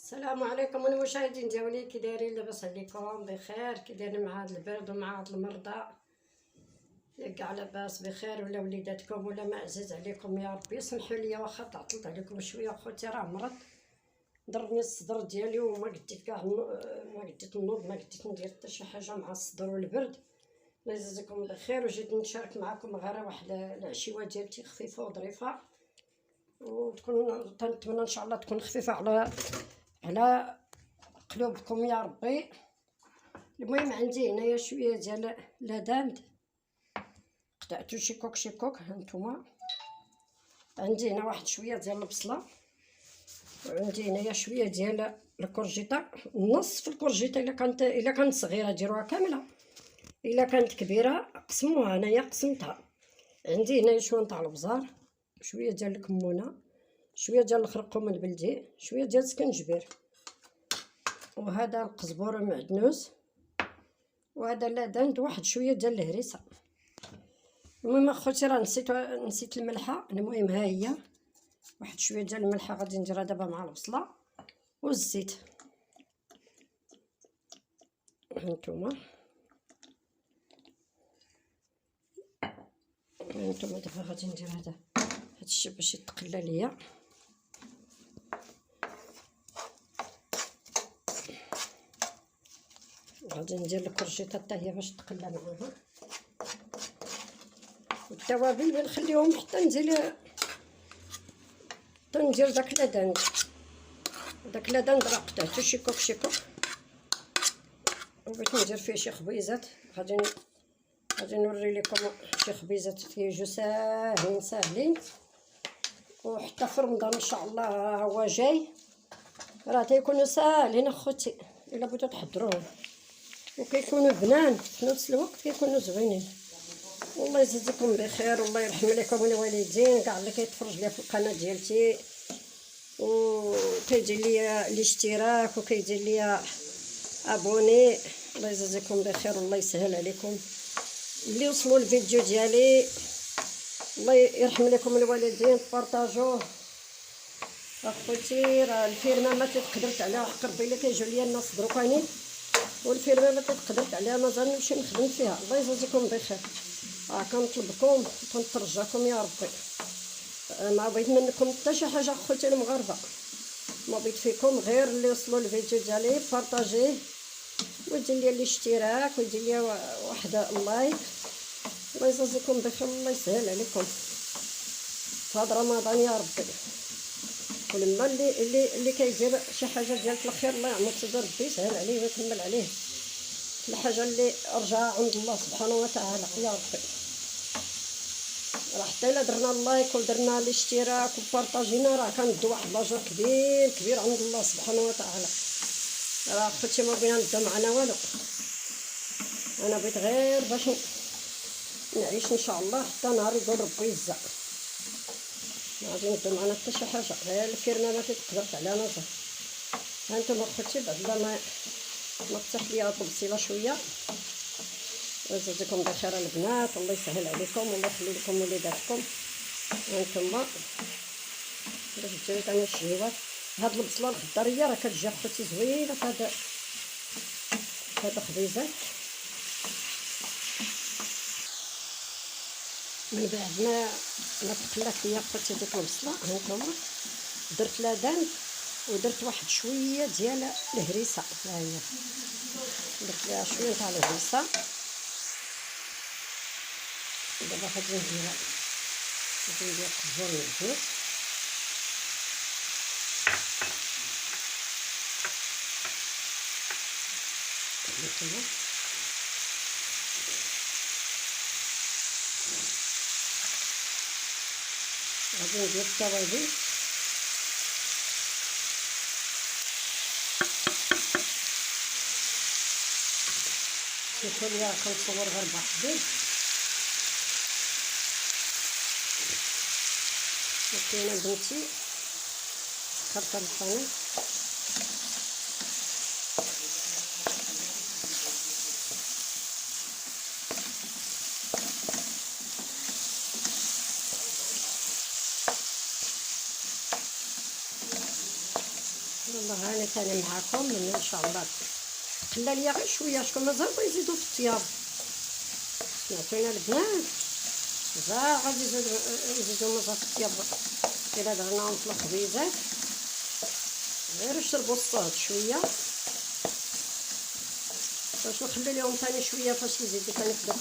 السلام عليكم المشاهدين ديالي، كي دايرين؟ لاباس عليكم؟ بخير؟ كي دايرين مع هاد البرد ومع هاد المرضى؟ ياك كاع لاباس بخير؟ ولا وليداتكم ولا ما عزيز عليكم؟ يا ربي سمحوا لي واخا تعطلت عليكم شويه، خوتي راه مرض ضربني الصدر ديالي وما قديت كاع ما قديت نوض، ما قديت ندير حتى شي حاجه مع الصدر والبرد. الله يجازيكم بخير. وجيت نشارك معكم غير واحد العشيوه ديالتي خفيفه وظريفه، وتكون تنتمنى ان شاء الله تكون خفيفه على قلوبكم يا ربي. المهم عندي هنايا شويه ديال لاداند، قطعتو شي كوك هانتوما. عندي هنا واحد شويه ديال البصله، وعندي هنايا شويه ديال الكورجيطه، نص في الكورجيطه. الا كانت صغيره ديروها كامله، الا كانت كبيره قسموها. انايا قسمتها. عندي هنايا شويه تاع البزار، شويه ديال الكمونه، شويه ديال الخرقوم البلدي، شويه ديال السكنجبير، وهذا القزبور المعدنوس، وهذا لاداند، واحد شويه ديال الهريسه. المهم اخوتي راه نسيت الملحه. المهم ها هي واحد شويه ديال الملحه غادي نديرها دابا مع البصله والزيت. هانتوما دابا غادي ندير هادشي باش يتقلى ليا. غادي ندير الكرجيطه حتى هي باش تقلى معاها، والتوابل بنخليهم حتى ندير داك لاداند راه قطعتو شي كوك وبغيت ندير فيه شي خبيزات. غادي نوري لكم شي خبيزات كيجيو ساهلين، وحتى في رمضان ان شاء الله هو جاي، راه تيكونوا ساهلين اخوتي الا بغيتو تحضروهم، وكيكونوا بنان في نفس الوقت كيكونوا زوينين. والله يجزيكم بخير، والله يرحم عليكم الوالدين كاع اللي كيتفرج ليا في القناه ديالتي، وكيدير ليا الاشتراك وكيدير ليا ابوني. الله يجزيكم بخير والله يسهل عليكم اللي وصلوا الفيديو ديالي. الله يرحم لكم الوالدين، بارطاجوه اخوتي. راه الفيرما ما تقدرت عليها، حق ربي الا كيجيو ليا الناس دروكاني، والفيرما ما تقدرت عليها مازال نمشي نخدم فيها. الله يجزيكم بخير. كنطلبكم كنترجاكم يا ربي، ما بغيت منكم حتى شي حاجه اخوتي المغاربه، ما بغيت فيكم غير اللي وصلوا الفيديو ديالي بارطاجيه، ودير لي الاشتراك، ودير لي واحد اللايك. الله يجزيكم بخير، الله يسهل عليكم في هذا رمضان يا ربي. ولما اللي كيدير شي حاجه ديال الخير الله يعمر صدر ربي يسهل عليه ويكمل عليه الحاجه اللي رجعها عند الله سبحانه وتعالى يا ربي. راه حتى الا درنا اللايك ودرنا الاشتراك وبارطاجينا راه كندو واحد لاجر كبير عند الله سبحانه وتعالى. راه اختي ما بغينا نبدا معنا والو، انا بغيت غير باش نعيش ان شاء الله حتى نهار يقول ربي يجزا. ما غادي نبدا معنا حتى شي حاجه، غير الفيرما ما تقدرش عليها نصر. هانتوما اختي بعد ما طيح ليا البصيله شويه. يجزيكم بخير البنات، والله يسهل عليكم، والله يخلي لكم وليداتكم. هانتوما باش تجيو تاع الشهيوات. هاد البصله الخضريه راه كتجي اختي زوينه في هاد الخبيزات. من بعد ما تقلات ليا اختي ديك البصله، هانتوما درت لادان ودرت واحد شويه ديال الهريسه. ها هي درت ليها شويه تاع الهريسه. دابا غادي ندير القزبر المعدنوس. هانتوما غادي ندير التوابل. شوفوا لي كنصور غير بوحدي، وكاينه بنتي خرطه القناه. والله انا تاني معاكم من ان شاء الله. قلا ليا غير شويه، شكون مازال بغا يزيدوا في الطياب. سمعتونا البنات، مازال غادي يزيدوا مازال في الطياب. الا درناهم في الخبيزات غير يشربوا الصوت شويه، باش نخلي لهم ثاني شويه فاش يزيدوا ثاني في داك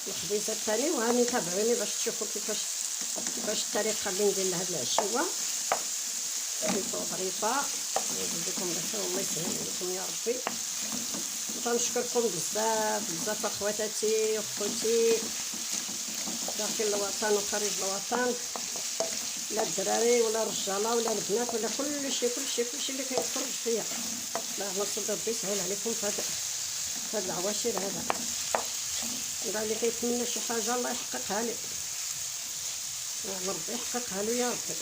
الخبيزات ثاني. وهاني تابعوني باش تشوفوا كيفاش الطريقه اللي ندير لهاد العشوه. كيفو ظريفه، يجزيكم بخير والله يسهل عليكم يا ربي. وتنشكركم بزاف بزاف اخواتاتي وخوتي داخل الوطن وخارج الوطن، لا الدراري ولا الرجاله ولا البنات ولا كلشي اللي كيتفرج فيا. الله نصر ربي يسهل عليكم في هاد العواشر هذا. وكاع اللي كيتمنى شي حاجه الله يحققها ليه، ربي يحققها له يا ربي.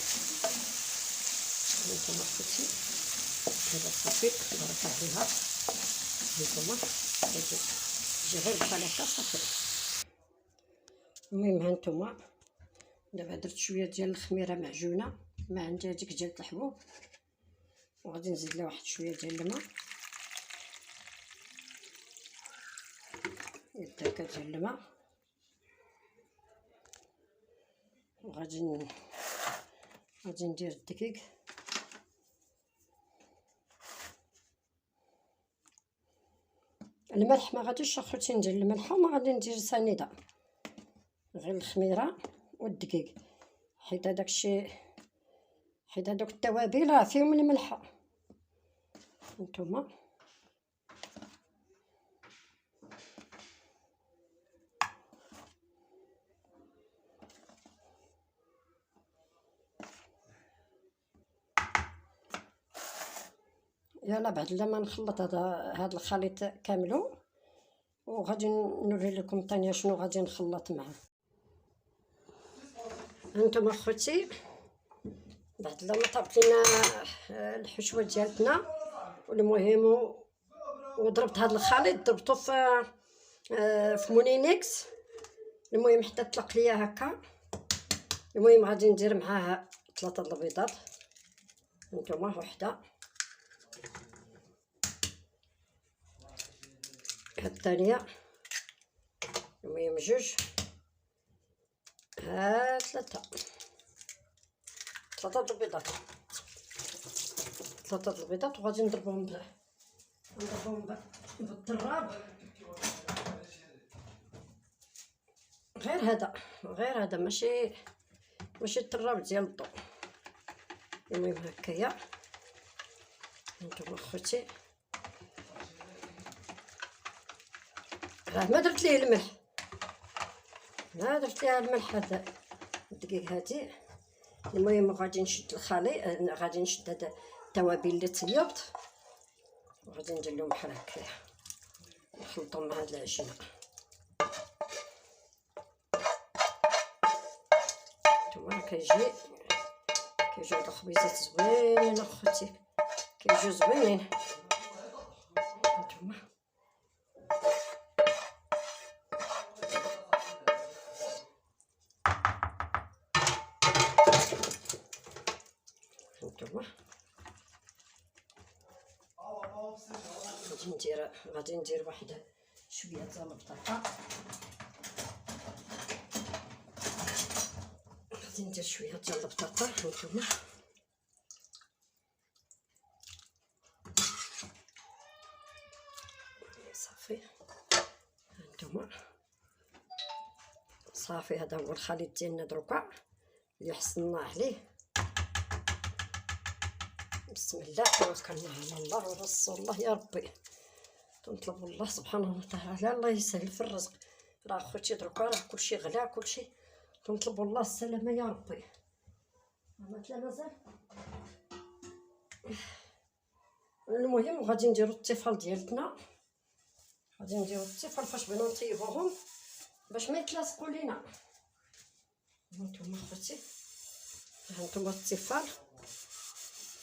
هانتوما اخوتي هذا صافي بركه عليها. هانتوما تجي غير بحال هكا صافي. المهم هانتوما دابا درت شويه ديال الخميره معجونه، ما عندي هذيك ديال الحبوب، وغادي نزيد لها واحد شويه ديال الماء، يداك ديال الماء، وغادي ندير الدقيق. الملح ما غاديش اخوتي ندير الملح، وما غادي ندير سنيده، غير الخميره والدقيق، حيت هداكشي حيت هادوك التوابل راه فيهم الملح. هانتوما يلا بعد لما نخلط هذا الخليط كاملو، وغادي نوري لكم ثاني شنو غادي نخلط معاه. هانتوما اخوتي بعد لما طابت لنا الحشوه ديالتنا، والمهم وضربت هذا الخليط ضربته في مونينيكس. المهم حتى طلق ليا هكا. المهم غادي ندير معاه 3 البيضات. هانتوما وحده، هاد الثانيه، المهم 2، ها 3 البيضات، 3 البيضات. وغادي نضربهم بالضراب. غير هذا ماشي الطراب ديال الضو. المهم هكايا. هانتوما اخوتي راه ما درت ليه الملح، ما درت ليها الملح هذا الدقيق هادي. المهم غادي نشد الخليط، غادي نشد هذا التوابل اللي طيبت، وغادي ندير لهم بحال هكايا نخلطهم مع هاد العجينه. نتوما راه كيجيو هاد الخبيزات زوينين اخوتي، كيجيو زوينين. نتوما غادي ندير واحد شويه ديال البطاطا، غادي ندير شويه ديال البطاطا. هانتوما صافي. هانتوما صافي، هذا هو الخليط ديالنا دروكا اللي حصلنا عليه. بسم الله توكلنا على الله ورسول الله يا ربي. تنطلب الله سبحانه وتعالى الله يسهل في الرزق. راه خوتي دروكا راه كلشي غلا، كلشي تنطلب الله السلامه يا ربي. مثلا مازال. المهم غادي نديرو الطفل ديالتنا، غادي نديرو الطفل فاش بغينا نطيبوهم باش ما يتلاصقوا لينا. هانتوما خوتي، هانتوما الطفل.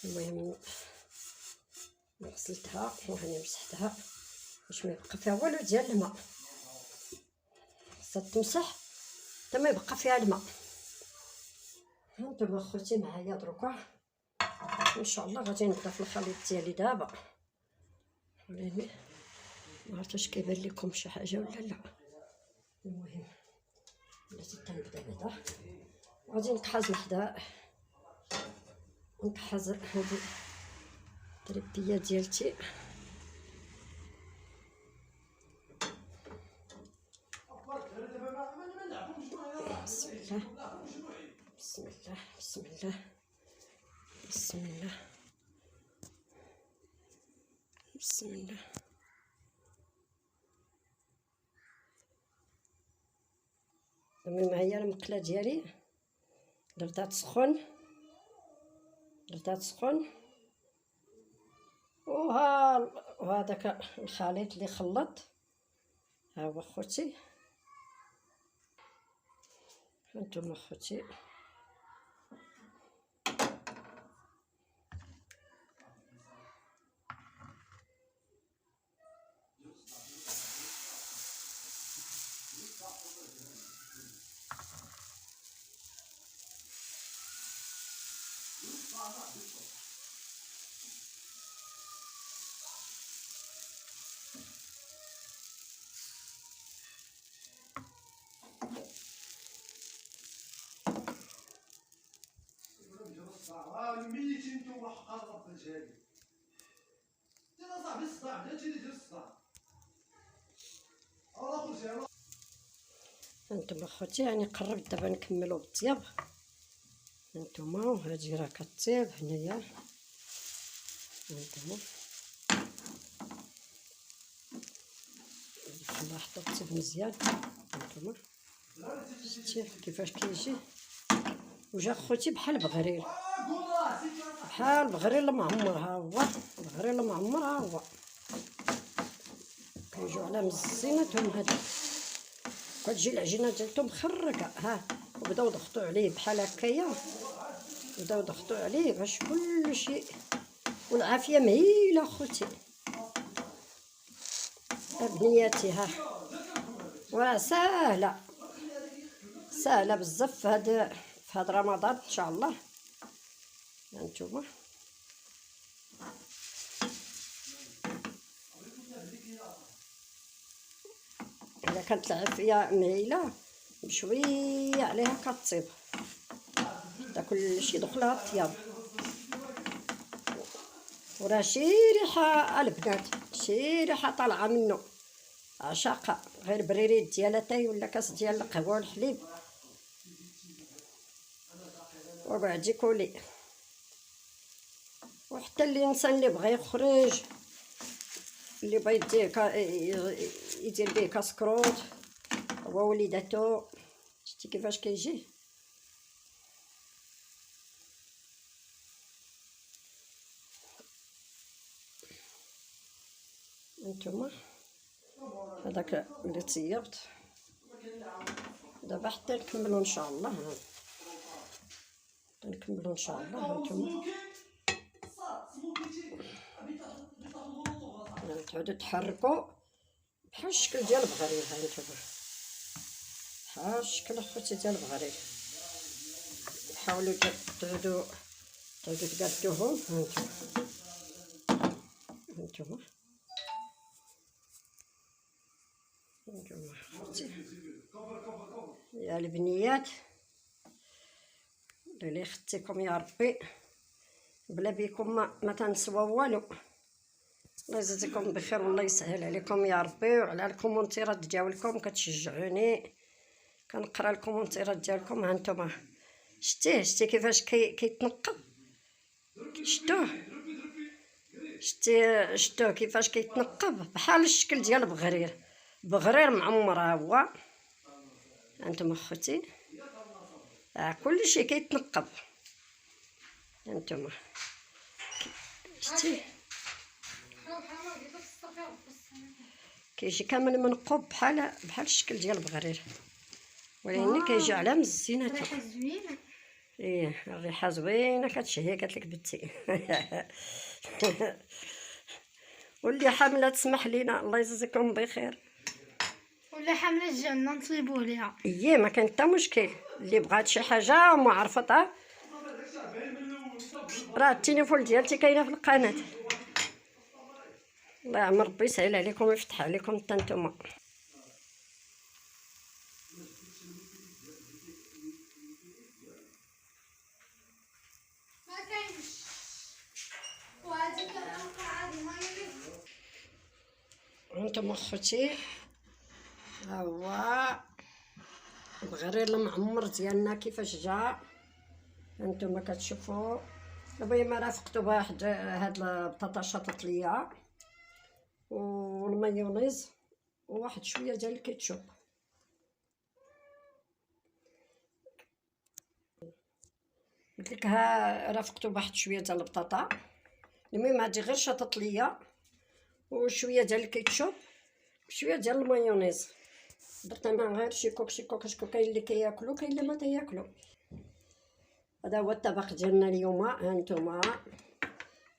المهم غسلتها وهاني مسحتها باش ما يبقى فيها والو ديال الماء، خاصها تمسح حتى ما يبقى فيها الماء. هانتوما خوتي معايا دروكا ان شاء الله غادي نبدا في الخليط ديالي دابا. ولكن ما عرفتش واش كيبان لكم شي حاجه ولا لا. المهم بلاتي كنبدا بعدا غادي نكحز لحدا، نكحز هادي التربيه ديالتي. بسم الله بسم الله بسم الله بسم الله بسم الله. معايا المقله ديالي درتها تسخن، وهذاك الخليط اللي خلط ها هو خوتي. هانتوما خوتي ميتين نتوما حقا رب الجلال. انت صاحبي الصداع بلاتي اللي دير الصداع. هانتوما خوتي يعني قربت دابا نكملو بالطياب. هانتوما وهادي راه كطيب هنايا. هانتوما الفلاحة حطو طيب مزيان. هانتوما شتي كيفاش كيجي وجا خوتي بحال بغرير، بحال بغرير المعمر. ها هو بغرير المعمر، ها هو كيجيو على مزيناتهم هادو. كتجي العجينه ديالتهم مخرقه ها، وبداو يضغطوا عليه بحال هكايا، بداو يضغطوا عليه باش كلشي. والعافيه مهيله خوتي بنياتي. ها وراه ساهله بزاف في هاد رمضان ان شاء الله. هانتوما الا كانت العافيه مهيله بشويه عليها كطيب، دا كلشي دخلها الطياب. وراه شي ريحه البنات، شي ريحه طالعه منه عشاقه. غير بريريت ديال اتاي ولا كاس ديال القهوه والحليب وقعدي كولي. وحتى الانسان اللي بغى يخرج، اللي بغى يدير به كاسكروط هو وليداتو. شتي كيفاش كيجي. هانتوما هذاك اللي طيبت دابا حتى نكملو ان شاء الله. نكملو ان شاء الله. هانتوما تعودوا تحركوا بحال الشكل ديال البغرير. هانتوما بحال الشكل اخوتي ديال البغرير، حاولوا تعودوا تقادوهم. هانتوما اخوتي يا البنيات، اللي يخطيكم يا ربي. بلا بيكم ما تنسوا والو. الله يجازيكم بخير والله يسهل عليكم يا ربي. وعلى الكومونتيرات ديالكم كتشجعوني، كنقرا الكومونتيرات ديالكم. هانتوما شتي كيفاش كيتنقب. شتوه كيفاش كيتنقب بحال الشكل ديال بغرير معمر. ها هو هانتوما خوتي كلشي كيتنقب. هانتوما شتي كيجي كامل منقوب بحال الشكل ديال البغرير، ولكن كيجي على مزيناتو. الريحه زوينه. ايه الريحه زوينه كتشهي. قالت لك بنتي واللي حامله تسمح لينا الله يجزيكم بخير. ولا حامله الجنه نطيبوا ليها. ايه ما كان حتى مشكل. اللي بغات شي حاجه وما عرفتها راه التليفون ديالتي كاينه في القناه. الله يعمر ربي يسهل عليكم ويفتح عليكم حتى نتوما. ما كاينش وهذيك القاعه دي ما هانتوما خوتي، ها هو البغرير المعمر ديالنا كيفاش جا. هانتوما كتشوفوا. دابا ما رافقتو بواحد هاد البطاطا شططليه والمايونيز وواحد شويه ديال الكيتشوب. قلت لك ها رافقتو بواحد شويه ديال البطاطا. المهم هادي غير شططليه وشويه ديال الكيتشوب وشويه ديال المايونيز. درت انا غير شي كوك شكون كاين اللي كياكلو كاين اللي ما تياكلو. هذا هو الطبق ديالنا اليوم. هانتوما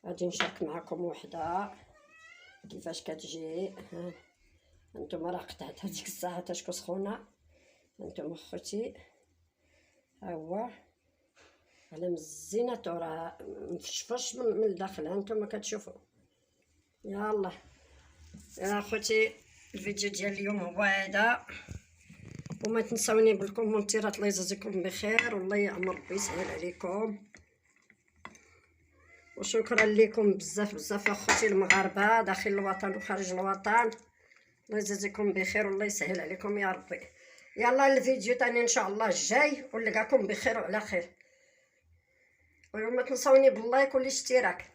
غادي نشارك معكم وحده كيفاش كتجي. هانتوما راه قطعتها ديك الساعه حتى شكون سخونه. هانتوما خوتي، ها هو على مزينه راه مفشفش من الداخل. هانتوما كتشوفوا. يلا يا خوتي، الفيديو ديال اليوم هو هذا، وما تنساوني بالكومونتيرات. الله يجازيكم بخير والله يعمر ربي يسهل عليكم. وشكرا لكم بزاف بزاف اخوتي المغاربه داخل الوطن وخارج الوطن. الله يجازيكم بخير والله يسهل عليكم يا ربي. يلا الفيديو تاني ان شاء الله الجاي ونلقاكم بخير وعلى خير. وما تنساوني باللايك والاشتراك.